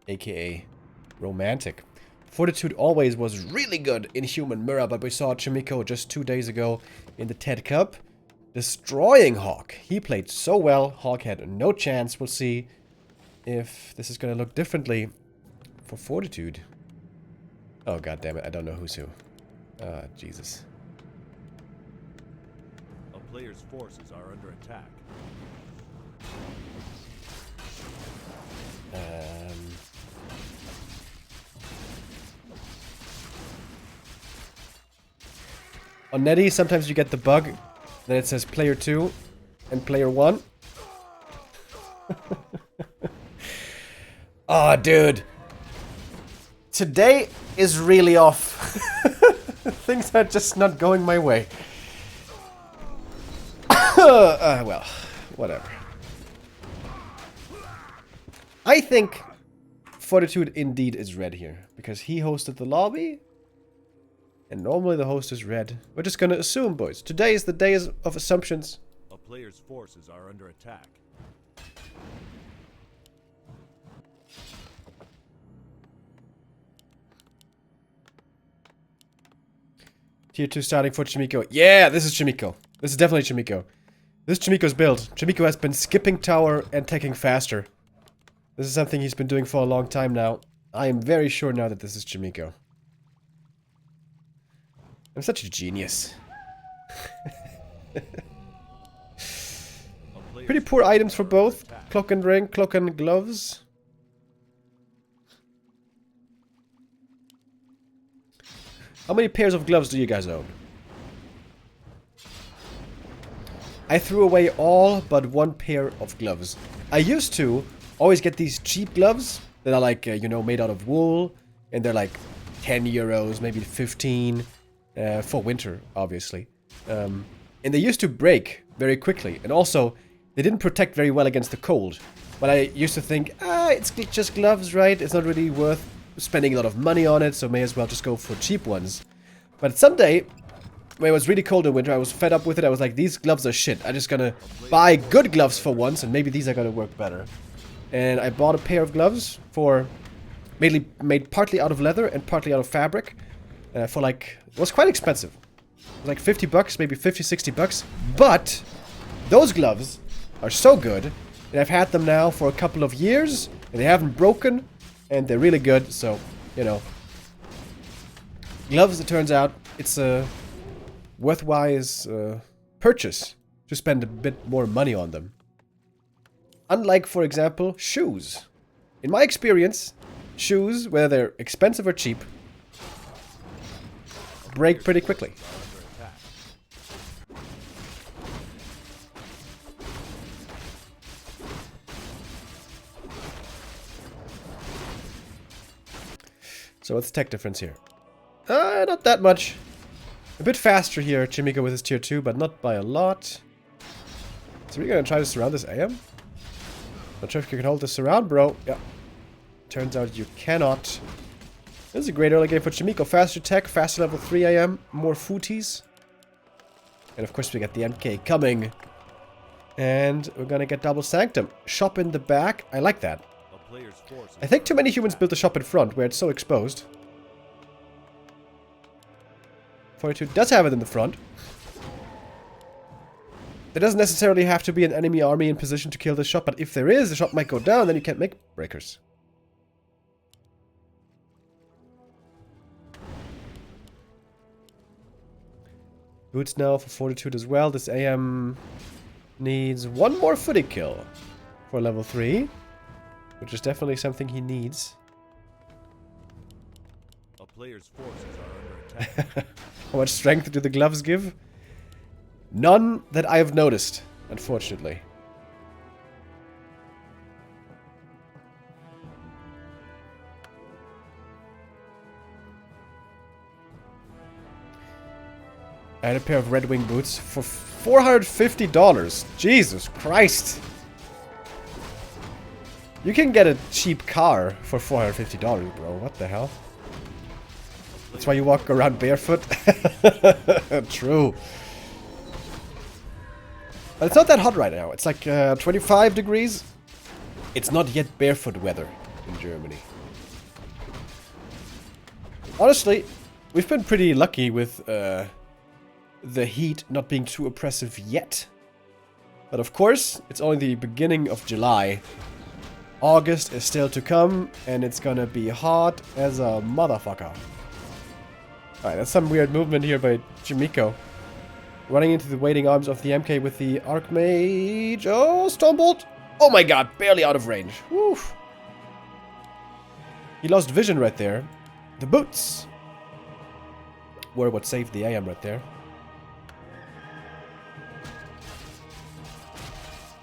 aka romantic. Fortitude always was really good in Human Mirror, but we saw Chimiko just 2 days ago in the TED Cup destroying Hawk. He played so well, Hawk had no chance. We'll see if this is going to look differently for Fortitude. Oh, god damn it, I don't know who's who. Ah, Jesus. A player's forces are under attack. On Netty, sometimes you get the bug that it says player 2 and player 1. Oh, dude. Today is really off. Things are just not going my way. Well, whatever. I think Fortitude indeed is red here, because he hosted the lobby, and normally the host is red. We're just gonna assume, boys. Today is the day of assumptions. A player's forces are under attack. Tier 2 starting for Chimiko. Yeah, this is Chimiko. This is definitely Chimiko. This is Chimiko's build. Chimiko has been skipping tower and taking faster. This is something he's been doing for a long time now. I am very sure now that this is Chimiko. I'm such a genius. Pretty poor items for both. Cloak and ring, cloak and gloves. How many pairs of gloves do you guys own? I threw away all but one pair of gloves. I used to always get these cheap gloves that are like, you know, made out of wool. And they're like 10 euros, maybe 15 for winter, obviously. And they used to break very quickly. And also, they didn't protect very well against the cold. But I used to think, it's just gloves, right? It's not really worth spending a lot of money on it, so may as well just go for cheap ones. But someday, when it was really cold in winter, I was fed up with it. I was like, these gloves are shit. I'm just gonna buy good gloves for once, and maybe these are gonna work better. And I bought a pair of gloves for mainly made partly out of leather and partly out of fabric for like, it was quite expensive. It was like 50 bucks, maybe 50, 60 bucks. But those gloves are so good, and I've had them now for a couple of years, and they haven't broken, and they're really good, so, you know. Gloves, it turns out, it's a worthwhile purchase to spend a bit more money on them. Unlike, for example, shoes. In my experience, shoes, whether they're expensive or cheap, break pretty quickly. So what's the tech difference here? Not that much. A bit faster here, Chimiko with his tier 2, but not by a lot. So we're gonna try to surround this AM? Not sure if you can hold this surround, bro. Yeah. Turns out you cannot. This is a great early game for Chimiko. Faster tech, faster level 3 AM, more footies. And of course we get the MK coming. And we're gonna get double sanctum. Shop in the back. I like that. I think too many humans built a shop in front where it's so exposed. Fortitude does have it in the front. There doesn't necessarily have to be an enemy army in position to kill this shop, but if there is, the shop might go down, then you can't make breakers. Boots now for Fortitude as well. This AM needs one more footy kill for level 3. Which is definitely something he needs. A player's forces are under attack. How much strength do the gloves give? None that I have noticed, unfortunately. I had a pair of Red Wing boots for $450. Jesus Christ. You can get a cheap car for $450, bro. What the hell? That's why you walk around barefoot? True. But it's not that hot right now. It's like 25 degrees. It's not yet barefoot weather. in Germany. Honestly, we've been pretty lucky with the heat not being too oppressive yet. But of course, it's only the beginning of July. August is still to come, and it's gonna be hot as a motherfucker. Alright, that's some weird movement here by Chimiko. Running into the waiting arms of the MK with the Archmage. Oh, Stormbolt! Oh my god, barely out of range. Woo. He lost vision right there. The boots were what saved the AM right there.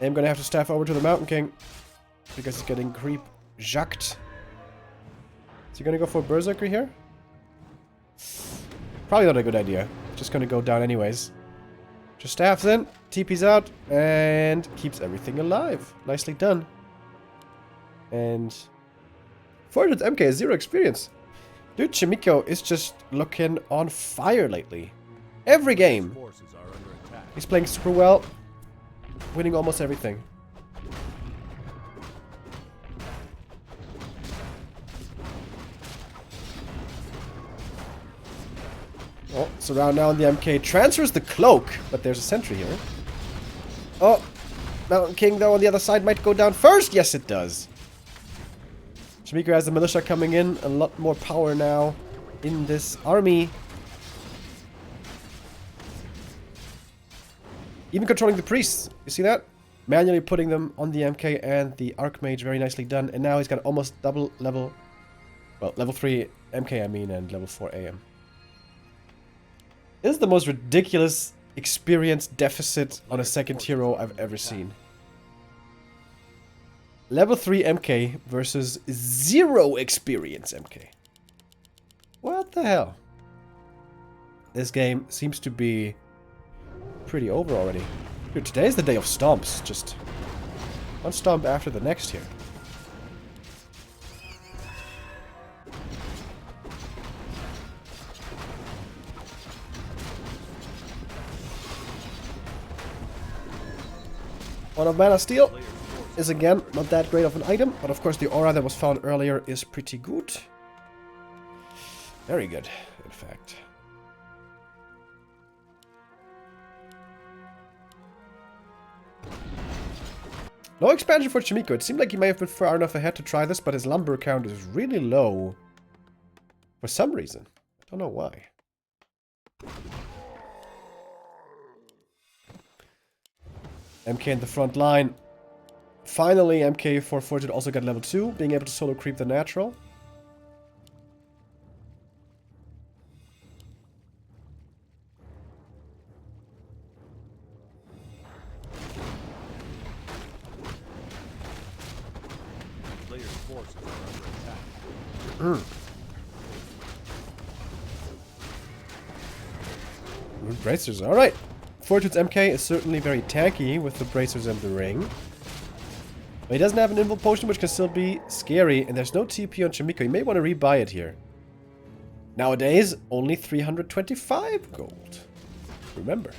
I'm gonna have to staff over to the Mountain King because he's getting creep jacked. Is he gonna go for Berserker here? Probably not a good idea. Just gonna go down anyways. Just staffs in, TP's out, and keeps everything alive. Nicely done. And Fortune's MK has 0 experience. Dude, Chimiko is just looking on fire lately. Every game. Forces are under attack. He's playing super well. Winning almost everything. Oh, surround now on the MK. Transfers the cloak, but there's a sentry here. Oh, Mountain King though on the other side might go down first. Yes, it does. Chimiko has the militia coming in. A lot more power now in this army. Even controlling the priests. You see that? Manually putting them on the MK and the Archmage. Very nicely done. And now he's got almost double level. Well, level 3 MK I mean, and level 4 AM. This is the most ridiculous experience deficit on a second hero I've ever seen. Level 3 MK versus 0 experience MK. What the hell? This game seems to be pretty over already. Dude, today is the day of stomps. Just one stomp after the next here. One of Mana Steel is again not that great of an item, but of course the aura that was found earlier is pretty good. Very good, in fact. No expansion for Chimiko. It seemed like he may have been far enough ahead to try this, but his lumber count is really low. For some reason. I don't know why. MK in the front line. Finally, MK for Fortune also got level 2, being able to solo creep the natural. Players' forces are under attack. Bracers, alright. Fortune's MK is certainly very tanky with the bracers and the ring. But he doesn't have an invul potion, which can still be scary, and there's no TP on Chimiko. You may want to rebuy it here. Nowadays, only 325 gold. Remember.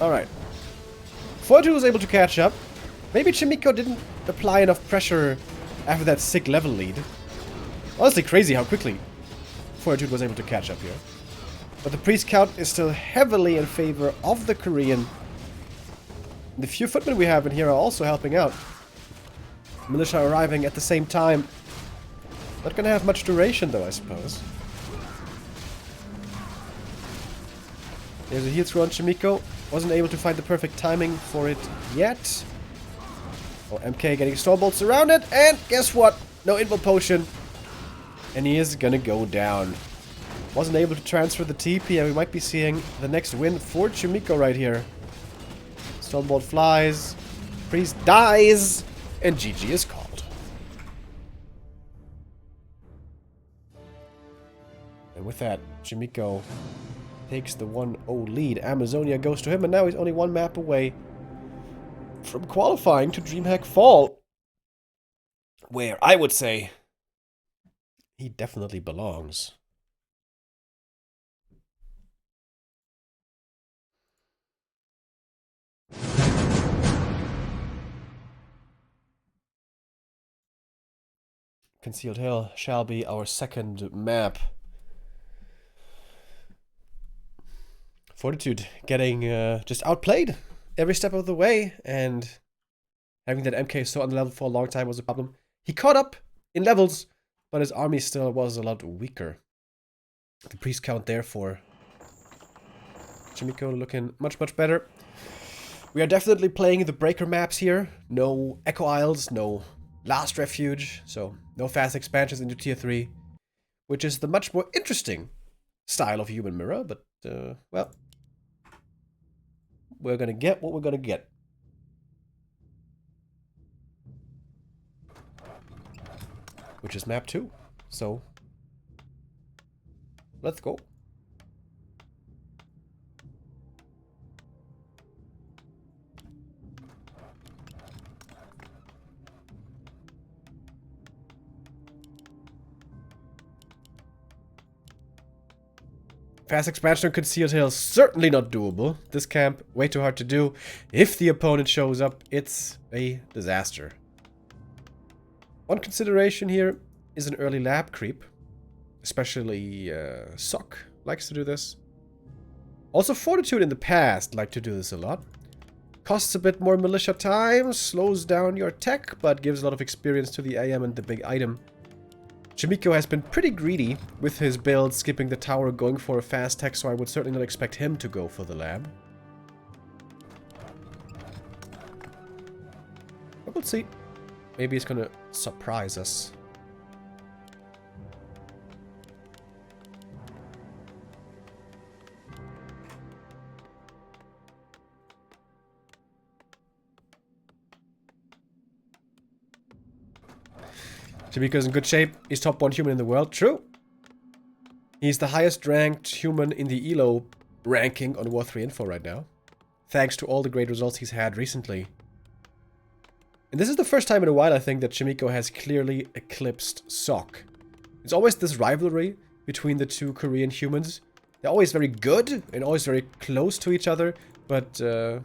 Alright. Fortune was able to catch up. Maybe Chimiko didn't apply enough pressure after that sick level lead. Honestly, crazy how quickly Fortune was able to catch up here. But the priest count is still heavily in favor of the Korean. The few footmen we have in here are also helping out. Militia arriving at the same time. Not gonna have much duration though, I suppose. There's a heal through on Chimiko. Wasn't able to find the perfect timing for it yet. Oh, MK getting Stormbolt surrounded, and guess what? No invul potion. And he is gonna go down. Wasn't able to transfer the TP, and we might be seeing the next win for Chimiko right here. Stormbolt flies. Priest dies. And GG is called. And with that, Chimiko takes the 1-0 lead. Amazonia goes to him, and now he's only one map away from qualifying to DreamHack Fall. Where I would say he definitely belongs. Concealed Hill shall be our second map. Fortitude getting just outplayed every step of the way, and having that MK so on the level for a long time was a problem. He caught up in levels, but his army still was a lot weaker. The priest count there for Chimico looking much, much better. We are definitely playing the breaker maps here. No Echo Isles, no Last Refuge, so no fast expansions into Tier 3, which is the much more interesting style of Human Mirror, but, well, we're gonna get what we're gonna get. Which is map 2, so let's go. Fast expansion on Concealed Hill, certainly not doable. This camp, way too hard to do. If the opponent shows up, it's a disaster. One consideration here is an early lab creep. Especially Sock likes to do this. Also Fortitude in the past liked to do this a lot. Costs a bit more militia time, slows down your tech, but gives a lot of experience to the AM and the big item. Chimico has been pretty greedy with his build, skipping the tower, going for a fast tech, so I would certainly not expect him to go for the lab. But we'll see. Maybe he's gonna surprise us. Chimico's in good shape. He's top 1 human in the world. True. He's the highest ranked human in the ELO ranking on War 3 Info right now. Thanks to all the great results he's had recently. And this is the first time in a while, I think, that Chimico has clearly eclipsed Sock. It's always this rivalry between the two Korean humans. They're always very good and always very close to each other. But 2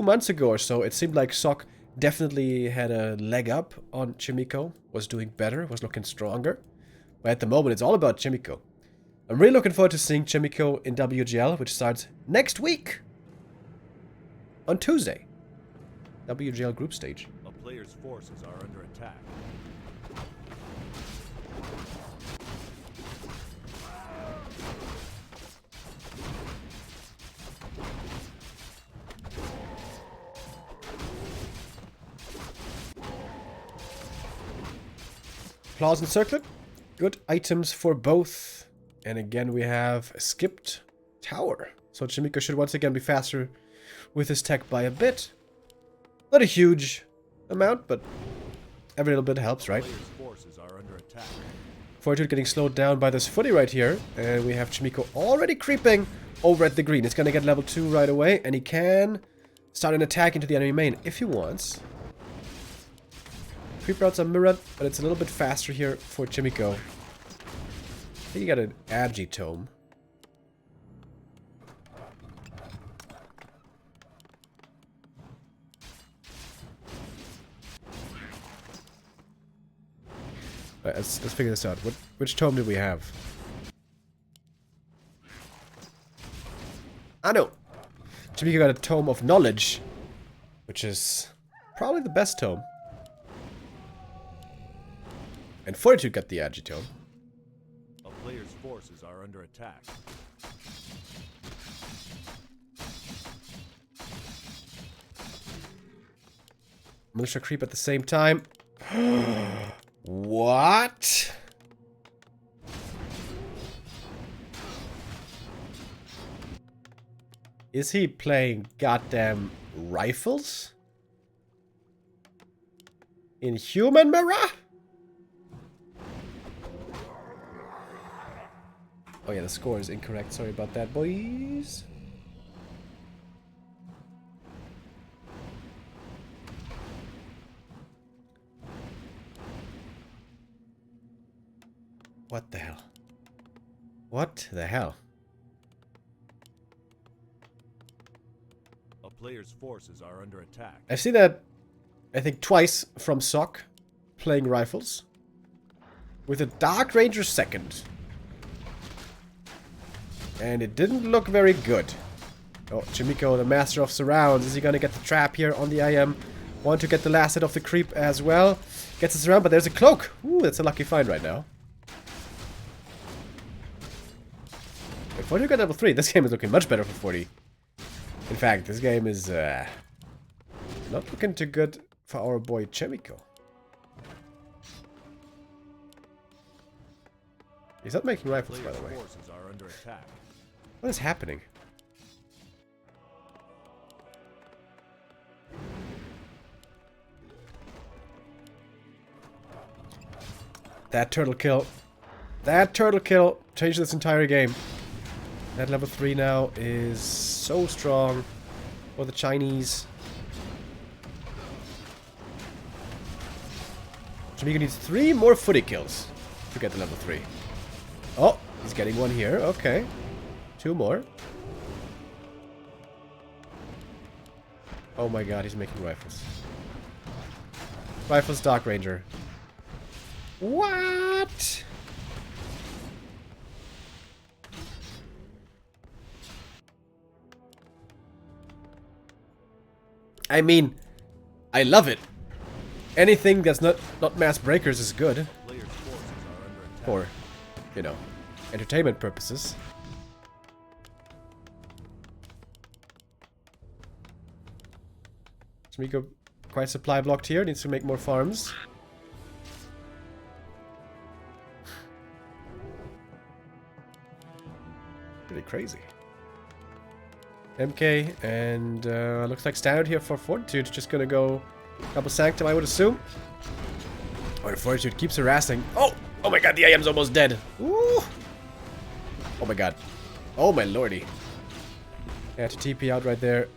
months ago or so, it seemed like Sock definitely had a leg up on Chimico, was doing better, was looking stronger. But at the moment, it's all about Chimico. I'm really looking forward to seeing Chimico in WGL, which starts next week. On Tuesday. WGL group stage. A player's forces are under attack. Claws and Circlet. Good items for both. And again, we have a skipped tower. So Chimico should once again be faster with his tech by a bit. Not a huge amount, but every little bit helps, right? Player's forces are under attack. Fortitude getting slowed down by this footy right here. And we have Chimico already creeping over at the green. It's going to get level 2 right away. And he can start an attack into the enemy main if he wants. Creep routes are mirrored, but it's a little bit faster here for Chimico. I think he got an Agitome. Alright, let's figure this out. Which tome did we have? I know! Chimico got a Tome of Knowledge, which is probably the best tome. And Fortitude got the Agitome. A player's forces are under attack. Militia creep at the same time. What? Is he playing goddamn rifles? In Human Mirror? Oh yeah, the score is incorrect. Sorry about that, boys. What the hell? What the hell? A player's forces are under attack. I've seen that, I think, twice from Sock playing rifles. with a Dark Ranger second. And it didn't look very good. Oh, Chimiko, the master of surrounds. Is he gonna get the trap here on the IM? Want to get the last hit of the creep as well. Gets us around, but there's a cloak. Ooh, that's a lucky find right now. Wait, 40 got level 3. This game is looking much better for 40. In fact, this game is not looking too good for our boy Chimiko. He's not making rifles, by the way. Forces are under attack. What is happening? That turtle kill. That turtle kill changed this entire game. That level 3 now is so strong for the Chinese. Chimiko needs 3 more footy kills to get the level 3. Oh, he's getting one here. Okay. 2 more. Oh my god, he's making rifles. Rifles Dark Ranger. What? I mean, I love it. Anything that's not mass breakers is good. Players' forces are under attack. For, you know, entertainment purposes. Chimiko quite supply blocked here. Needs to make more farms. Pretty crazy. MK and looks like standard here for Fortitude. Just gonna go double Sanctum, I would assume. Or Fortitude keeps harassing. Oh! Oh my god, the IM's almost dead. Ooh! Oh my god. Oh my lordy. Yeah, to TP out right there.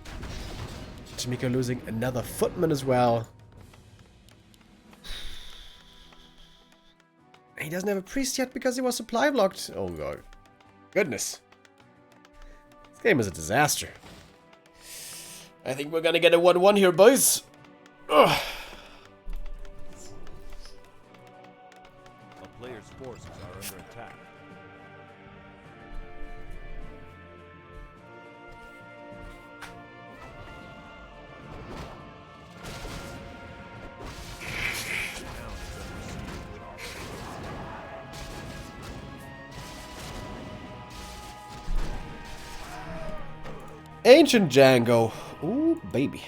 Chimiko losing another footman as well. He doesn't have a priest yet because he was supply blocked. Oh god. Goodness. This game is a disaster. I think we're gonna get a 1-1 here, boys. Ugh. A player's forces are under attack. Ancient Django. Ooh, baby.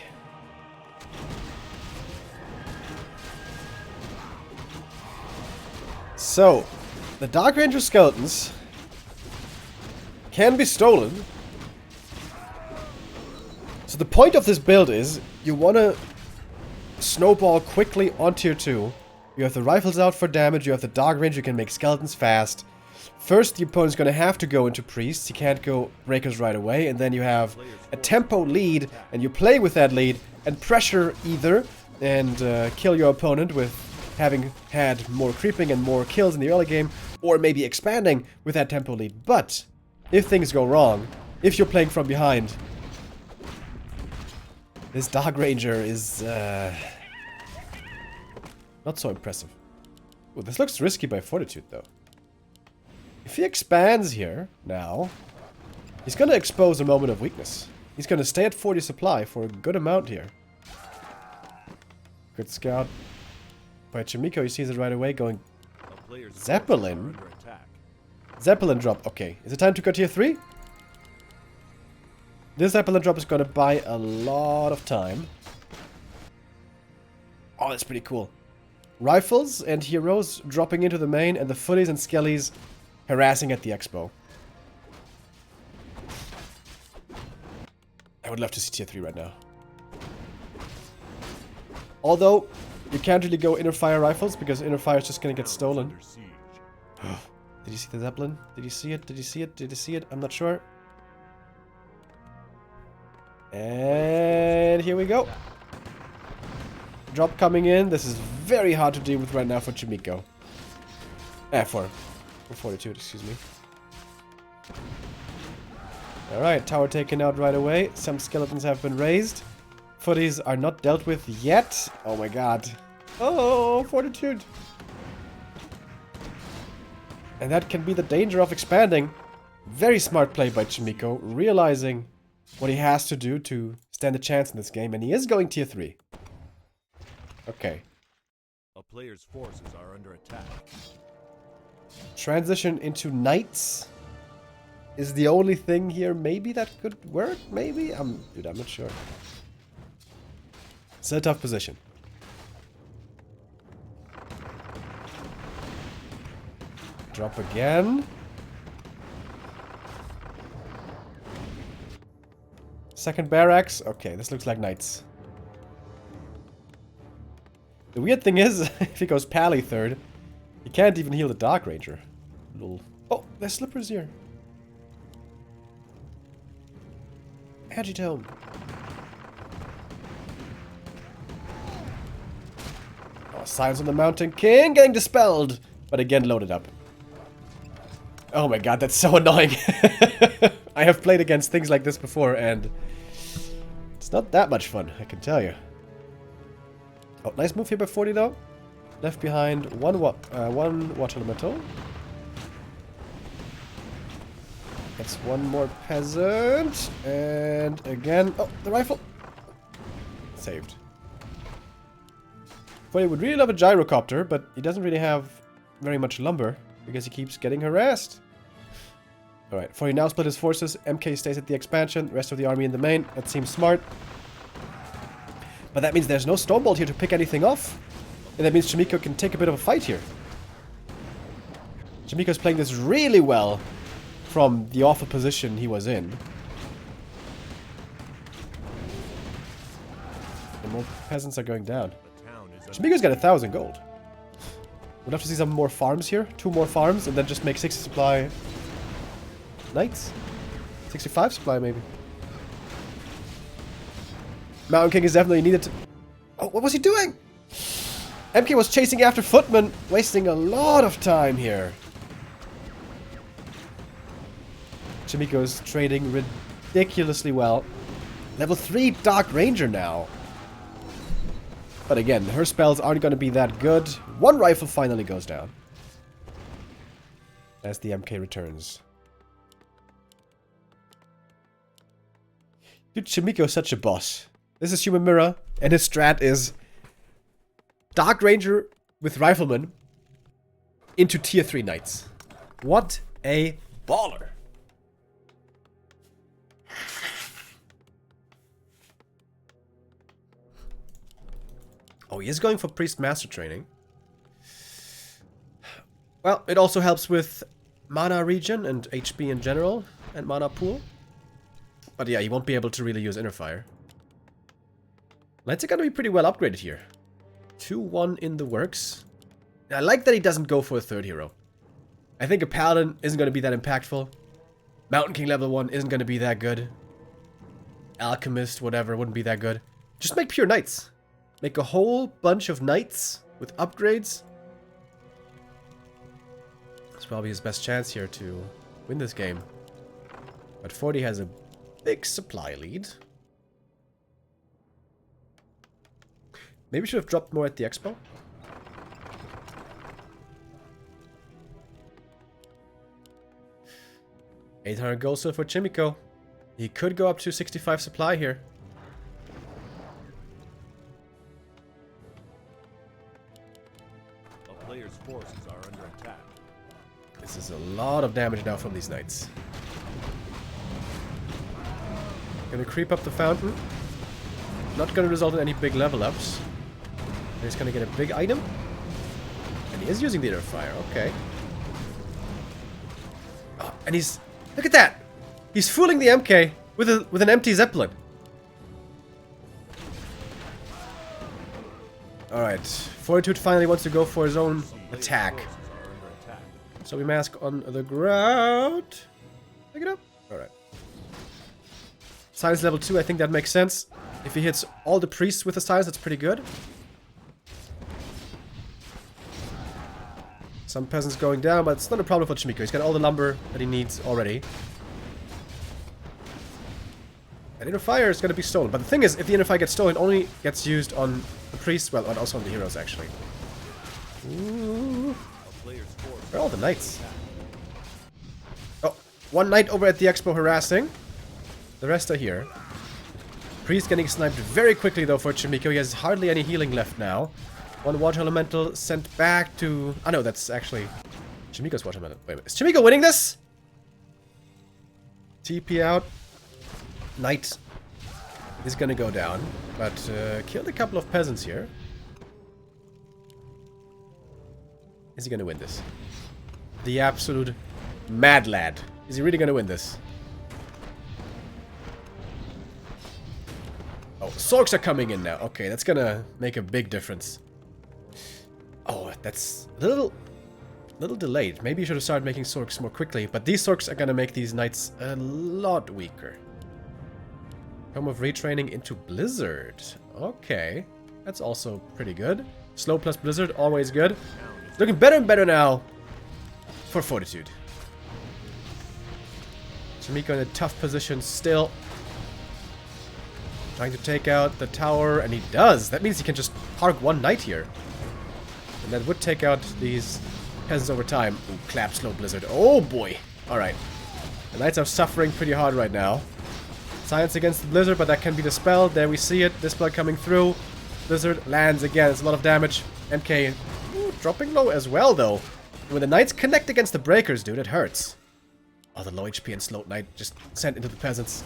So, the Dark Ranger skeletons can be stolen. So the point of this build is you want to snowball quickly on tier 2. You have the rifles out for damage, you have the Dark Ranger, you can make skeletons fast. First, the opponent's going to have to go into priests. He can't go breakers right away. And then you have a tempo lead, and you play with that lead and pressure either and kill your opponent with having had more creeping and more kills in the early game, or maybe expanding with that tempo lead. But if things go wrong, if you're playing from behind, this Dark Ranger is not so impressive. Ooh, this looks risky by Fortitude, though. If he expands here, now, he's going to expose a moment of weakness. He's going to stay at 40 supply for a good amount here. Good scout by Chimiko. He sees it right away going... Zeppelin? Zeppelin drop. Okay, is it time to go tier 3? This Zeppelin drop is going to buy a lot of time. Oh, that's pretty cool. Rifles and heroes dropping into the main, and the footies and skellies harassing at the expo. I would love to see tier 3 right now. Although, you can't really go inner fire rifles because inner fire is just gonna get stolen. Did you see the Zeppelin? Did you see it? Did you see it? Did you see it? I'm not sure. And here we go. Drop coming in. This is very hard to deal with right now for Chimiko. For Fortitude, excuse me. Alright, tower taken out right away. Some skeletons have been raised. Footies are not dealt with yet. Oh my god. Oh, Fortitude. And that can be the danger of expanding. Very smart play by Chimiko, realizing what he has to do to stand a chance in this game, and he is going tier 3. Okay. A player's forces are under attack. Transition into knights is the only thing here maybe that could work, maybe? Dude, I'm not sure. It's a tough position. Drop again. Second barracks. Okay, this looks like knights. The weird thing is, if he goes Pally third, he can't even heal the Dark Ranger. Lol. Oh, there's slippers here. Agitome. Oh, Silence on the Mountain King getting dispelled, but again loaded up. Oh my god, that's so annoying. I have played against things like this before, and it's not that much fun, I can tell you. Oh, nice move here by 40 though. Left behind one water elemental. That's one more peasant. And again, oh, the rifle. Saved. 40 would really love a gyrocopter, but he doesn't really have very much lumber because he keeps getting harassed. Alright, 40 now split his forces. MK stays at the expansion, rest of the army in the main. That seems smart. But that means there's no Stormbolt here to pick anything off. And that means Chimiko can take a bit of a fight here. Chimiko's playing this really well from the awful position he was in. And more peasants are going down. Chimiko's got 1,000 gold. We'd love to see some more farms here. 2 more farms and then just make 60 supply knights. 65 supply maybe. Mountain King is definitely needed to... Oh, what was he doing? MK was chasing after footmen, wasting a lot of time here. Chimiko's trading ridiculously well. Level 3 Dark Ranger now. But again, her spells aren't going to be that good. One rifle finally goes down. As the MK returns. Dude, Chimiko's such a boss. This is Human Mirror, and his strat is Dark Ranger with Rifleman into tier 3 knights. What a baller. Oh, he is going for Priest Master training. Well, it also helps with mana regen and HP in general, and mana pool. But yeah, he won't be able to really use Inner Fire. Knights are gonna be pretty well upgraded here. 2-1 in the works. I like that he doesn't go for a third hero. I think a Paladin isn't gonna be that impactful. Mountain King level 1 isn't gonna be that good. Alchemist, whatever, wouldn't be that good. Just make pure knights. Make a whole bunch of knights with upgrades. It's probably his best chance here to win this game. But 40 has a big supply lead. Maybe we should have dropped more at the expo. $800 gold still for Chimiko. He could go up to 65 supply here. A player's forces are under attack. This is a lot of damage now from these knights. Gonna creep up the fountain. Not gonna result in any big level ups. He's gonna get a big item. And he is using the Inner Fire, okay. Oh, and he's... Look at that! He's fooling the MK with an empty Zeppelin. Alright. Fortitude finally wants to go for his own attack. So we mask on the ground. Pick it up. Alright. Silence level 2, I think that makes sense. If he hits all the priests with the silence, that's pretty good. Some peasants going down, but it's not a problem for Chimiko. He's got all the lumber that he needs already. And Inner Fire is going to be stolen. But the thing is, if the Inner Fire gets stolen, it only gets used on the priests, well, and also on the heroes, actually. Ooh. Where are all the knights? One knight over at the expo harassing. The rest are here. Priest getting sniped very quickly though for Chimiko. He has hardly any healing left now. One water elemental sent back to... Oh no, that's actually Chimiko's water elemental. Wait a minute. Is Chimiko winning this? TP out. Knight is gonna go down. But killed a couple of peasants here. Is he gonna win this? The absolute mad lad. Is he really gonna win this? Oh, Sorks are coming in now. Okay, that's gonna make a big difference. Oh, that's a little delayed. Maybe you should have started making Sorks more quickly. But these Sorks are gonna make these knights a lot weaker. Home of retraining into Blizzard. Okay, that's also pretty good. Slow plus Blizzard, always good. Looking better and better now for Fortitude. Chimiko in a tough position still. Trying to take out the tower, and he does. That means he can just park one knight here. And that would take out these peasants over time. Ooh, clap, slow Blizzard. Oh boy. Alright. The knights are suffering pretty hard right now. Science against the Blizzard, but that can be dispelled. There we see it. Dispel coming through. Blizzard lands again. It's a lot of damage. MK dropping low as well, though. When the knights connect against the breakers, dude, it hurts. Oh, the low HP and slow knight just sent into the peasants.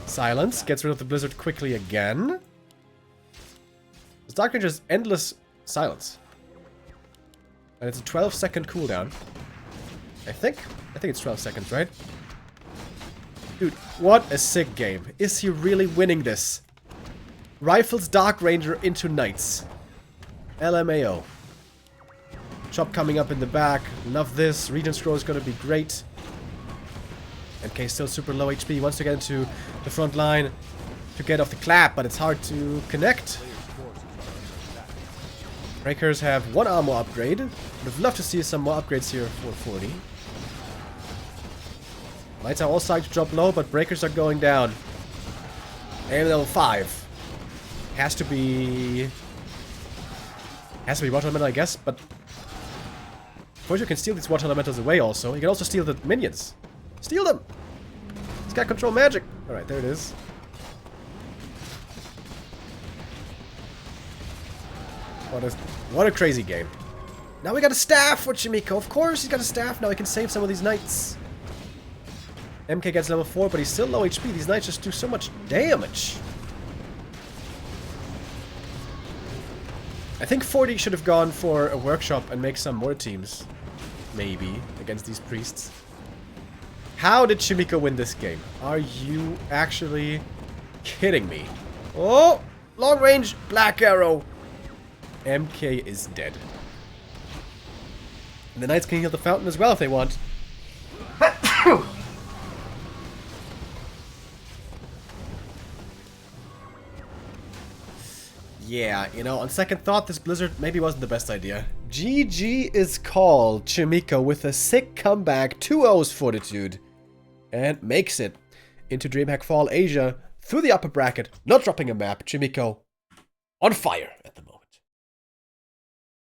Silence gets rid of the Blizzard quickly again. This Dark Ranger's endless silence. And it's a 12-second cooldown. I think it's 12 seconds, right? Dude, what a sick game. Is he really winning this? Rifles Dark Ranger into Knights. LMAO. Chop coming up in the back. Love this. Regent Scroll is going to be great. MK still super low HP. Wants to get into the front line to get off the clap, but it's hard to connect. Breakers have one armor upgrade. Would have loved to see some more upgrades here for 40. Knights are all starting to drop low, but breakers are going down. And level 5. Has to be water elemental, I guess, but Fortune can steal these water elementals away also. He can also steal the minions. Steal them! He's got control magic. Alright, there it is. What a crazy game. Now we got a staff for Chimiko. Of course he's got a staff. Now he can save some of these knights. MK gets level 4, but he's still low HP. These knights just do so much damage. I think 40 should have gone for a workshop and make some more teams. Maybe, against these priests. How did Chimiko win this game? Are you actually kidding me? Oh! Long range Black Arrow! MK is dead. And the knights can heal the fountain as well if they want. Yeah, you know, on second thought, this Blizzard maybe wasn't the best idea. GG is called. Chimiko with a sick comeback, 2-0's Fortitude, and makes it into DreamHack Fall Asia through the upper bracket, not dropping a map. Chimiko on fire at the moment.